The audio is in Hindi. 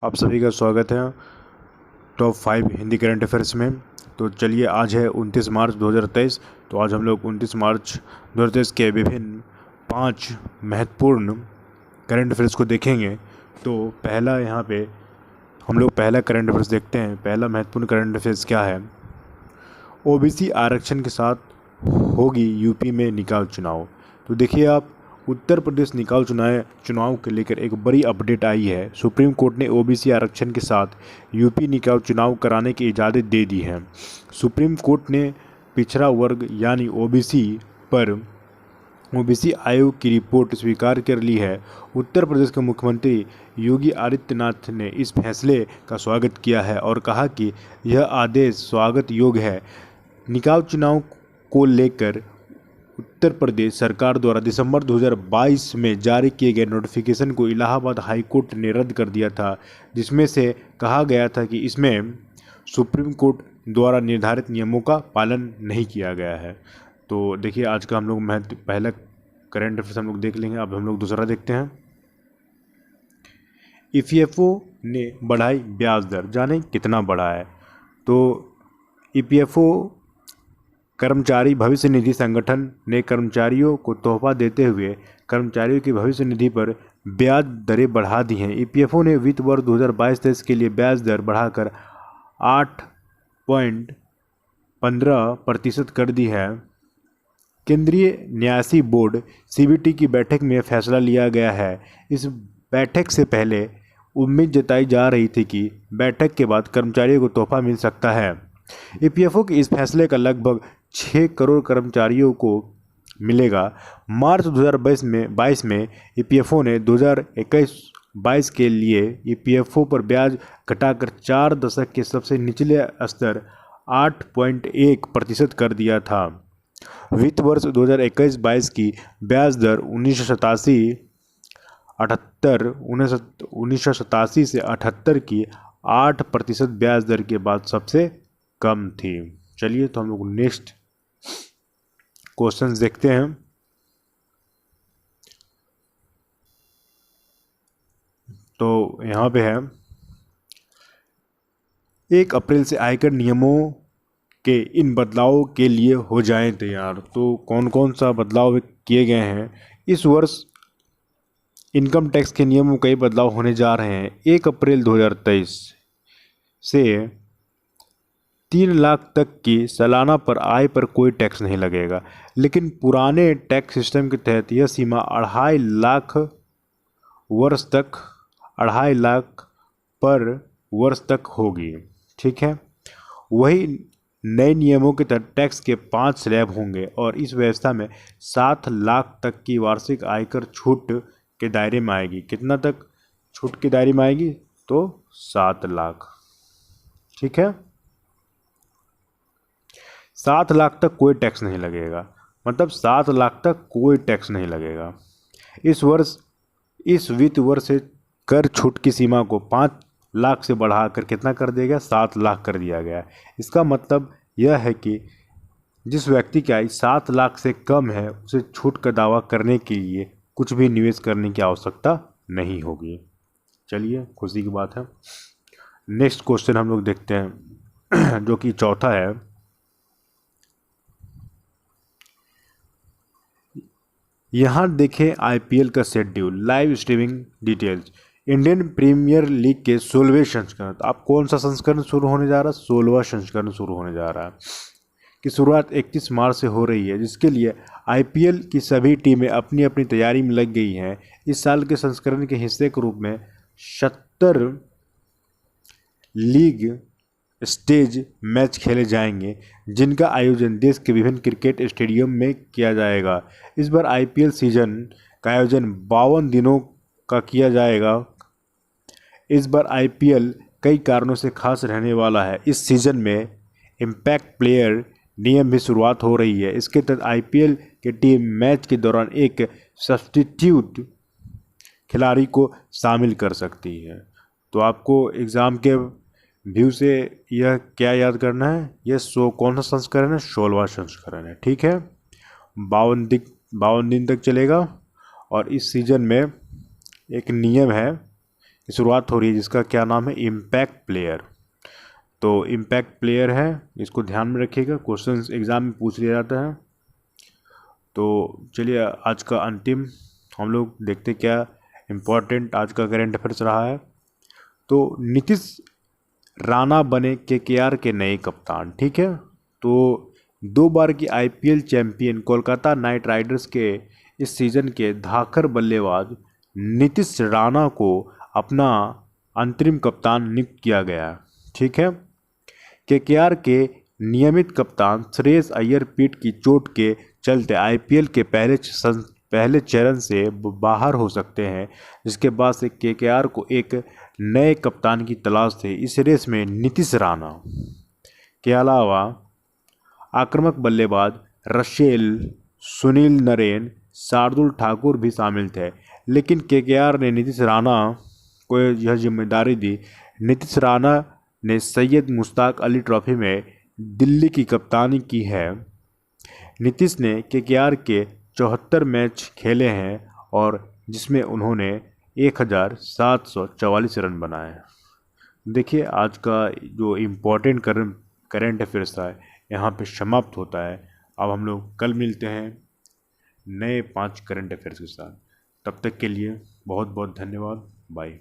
आप सभी का स्वागत है टॉप 5 हिंदी करंट अफेयर्स में। तो चलिए, आज है 29 मार्च 2023। तो आज हम लोग 29 मार्च 2023 के विभिन्न 5 महत्वपूर्ण करंट अफेयर्स को देखेंगे। तो पहला यहाँ पे हम लोग पहला करंट अफेयर्स देखते हैं। पहला महत्वपूर्ण करंट अफेयर्स क्या है? ओबीसी आरक्षण के साथ होगी यूपी में निकाय चुनाव। तो देखिए आप, उत्तर प्रदेश निकाय चुनाव के लेकर एक बड़ी अपडेट आई है। सुप्रीम कोर्ट ने ओबीसी आरक्षण के साथ यूपी निकाय चुनाव कराने की इजाज़त दे दी है। सुप्रीम कोर्ट ने पिछड़ा वर्ग यानी ओबीसी पर ओबीसी आयोग की रिपोर्ट स्वीकार कर ली है। उत्तर प्रदेश के मुख्यमंत्री योगी आदित्यनाथ ने इस फैसले का स्वागत किया है और कहा कि यह आदेश स्वागत योग्य है। निकाय चुनाव को लेकर उत्तर प्रदेश सरकार द्वारा दिसंबर 2022 में जारी किए गए नोटिफिकेशन को इलाहाबाद हाई कोर्ट ने रद्द कर दिया था, जिसमें से कहा गया था कि इसमें सुप्रीम कोर्ट द्वारा निर्धारित नियमों का पालन नहीं किया गया है। तो देखिए, आज का हम लोग पहला करंट अफेयर्स हम लोग देख लेंगे। अब हम लोग दूसरा देखते हैं। ईपीएफओ ने बढ़ाई ब्याज दर, जाने कितना बढ़ा है? तो ईपीएफओ कर्मचारी भविष्य निधि संगठन ने कर्मचारियों को तोहफा देते हुए कर्मचारियों की भविष्य निधि पर ब्याज दरें बढ़ा दी हैं। ईपीएफओ ने वित्त वर्ष 2022-23 के लिए ब्याज दर बढ़ाकर 8.15% कर दी है। केंद्रीय न्यासी बोर्ड सीबीटी की बैठक में फैसला लिया गया है। इस बैठक से पहले उम्मीद जताई जा रही थी कि बैठक के बाद कर्मचारियों को तोहफा मिल सकता है। ईपीएफओ के इस फैसले का लगभग 6 करोड़ कर्मचारियों को मिलेगा। मार्च 2022 में ईपीएफओ ने 2021-22 के लिए ईपीएफओ पर ब्याज घटाकर 4 दशक के सबसे निचले स्तर 8.1% कर दिया था। वित्त वर्ष 2021-22 की ब्याज दर 1987 से 78 की 8% ब्याज दर के बाद सबसे कम थी। चलिए, तो हम लोग नेक्स्ट क्वेश्चंस देखते हैं। तो यहाँ पे है, 1 अप्रैल से आयकर नियमों के इन बदलावों के लिए हो जाएं तैयार। तो कौन कौन सा बदलाव किए गए हैं? इस वर्ष इनकम टैक्स के नियमों में कई बदलाव होने जा रहे हैं। 1 अप्रैल 2023 से 3 लाख तक की सालाना पर आय पर कोई टैक्स नहीं लगेगा, लेकिन पुराने टैक्स सिस्टम के तहत यह सीमा 2.5 लाख पर वर्ष तक होगी। ठीक है। वही नए नियमों के तहत टैक्स के 5 स्लैब होंगे और इस व्यवस्था में 7 लाख तक की वार्षिक आयकर छूट के दायरे में आएगी। कितना तक छूट के दायरे में आएगी? तो 7 लाख। ठीक है। 7 लाख तक कोई टैक्स नहीं लगेगा, मतलब 7 लाख तक कोई टैक्स नहीं लगेगा। इस वित्त वर्ष से कर छूट की सीमा को 5 लाख से बढ़ाकर कितना कर दिया गया? 7 लाख कर दिया गया। इसका मतलब यह है कि जिस व्यक्ति की आय 7 लाख से कम है, उसे छूट का दावा करने के लिए कुछ भी निवेश करने की आवश्यकता नहीं होगी। चलिए, खुशी की बात है। नेक्स्ट क्वेश्चन हम लोग देखते हैं, जो कि चौथा है। यहाँ देखें आईपीएल का schedule, live streaming details. Indian Premier League के 16वें संस्करण, तो आप कौन सा संस्करण शुरू होने जा रहा है? 16वां संस्करण शुरू होने जा रहा है, की शुरुआत 31 मार्च से हो रही है, जिसके लिए आईपीएल की सभी टीमें अपनी अपनी तैयारी में लग गई हैं। इस साल के संस्करण के हिस्से के रूप में 70 लीग स्टेज मैच खेले जाएंगे, जिनका आयोजन देश के विभिन्न क्रिकेट स्टेडियम में किया जाएगा। इस बार आईपीएल सीजन का आयोजन 52 दिनों का किया जाएगा। इस बार आईपीएल कई कारणों से खास रहने वाला है। इस सीजन में इम्पैक्ट प्लेयर नियम भी शुरुआत हो रही है। इसके तहत आईपीएल की टीम मैच के दौरान एक सब्स्टिट्यूट खिलाड़ी को शामिल कर सकती है। तो आपको एग्ज़ाम के व्यू से यह क्या याद करना है? यह कौन सा संस्करण है? 16वां संस्करण है। ठीक है। 52 दिन तक चलेगा और इस सीजन में एक नियम है की शुरुआत हो रही है, जिसका क्या नाम है, इम्पैक्ट प्लेयर। तो इम्पैक्ट प्लेयर है, इसको ध्यान में रखिएगा, क्वेश्चंस एग्जाम में पूछ लिया जाता है। तो चलिए आज का अंतिम हम लोग देखते क्या इम्पोर्टेंट आज का करंट अफेयर्स रहा है। तो नीतीश राणा बने केकेआर के नए कप्तान। ठीक है, तो 2 बार की IPL champion Kolkata night Riders के इस सीजन के धाकड़ बल्लेबाज नीतीश राणा को अपना अंतरिम कप्तान नियुक्त किया गया। ठीक है, केकेआर के नियमित कप्तान श्रेयस अय्यर पीठ की चोट के चलते आईपीएल के पहले चरण से बाहर हो सकते हैं, जिसके बाद से केकेआर को एक नए कप्तान की तलाश थी। इस रेस में नीतीश राणा के अलावा आक्रामक बल्लेबाज रसेल, सुनील नरेन, शार्दुल ठाकुर भी शामिल थे, लेकिन केकेआर ने नीतीश राणा को यह जिम्मेदारी दी। नीतीश राणा ने सैयद मुश्ताक अली ट्रॉफी में दिल्ली की कप्तानी की है। नीतीश ने केकेआर के 74 मैच खेले हैं और जिसमें उन्होंने 1744 रन बनाए। देखिए आज का जो इम्पोर्टेंट करंट अफेयर्स था यहाँ पे समाप्त होता है। अब हम लोग कल मिलते हैं नए 5 करंट अफेयर्स के साथ। तब तक के लिए बहुत बहुत धन्यवाद। बाय।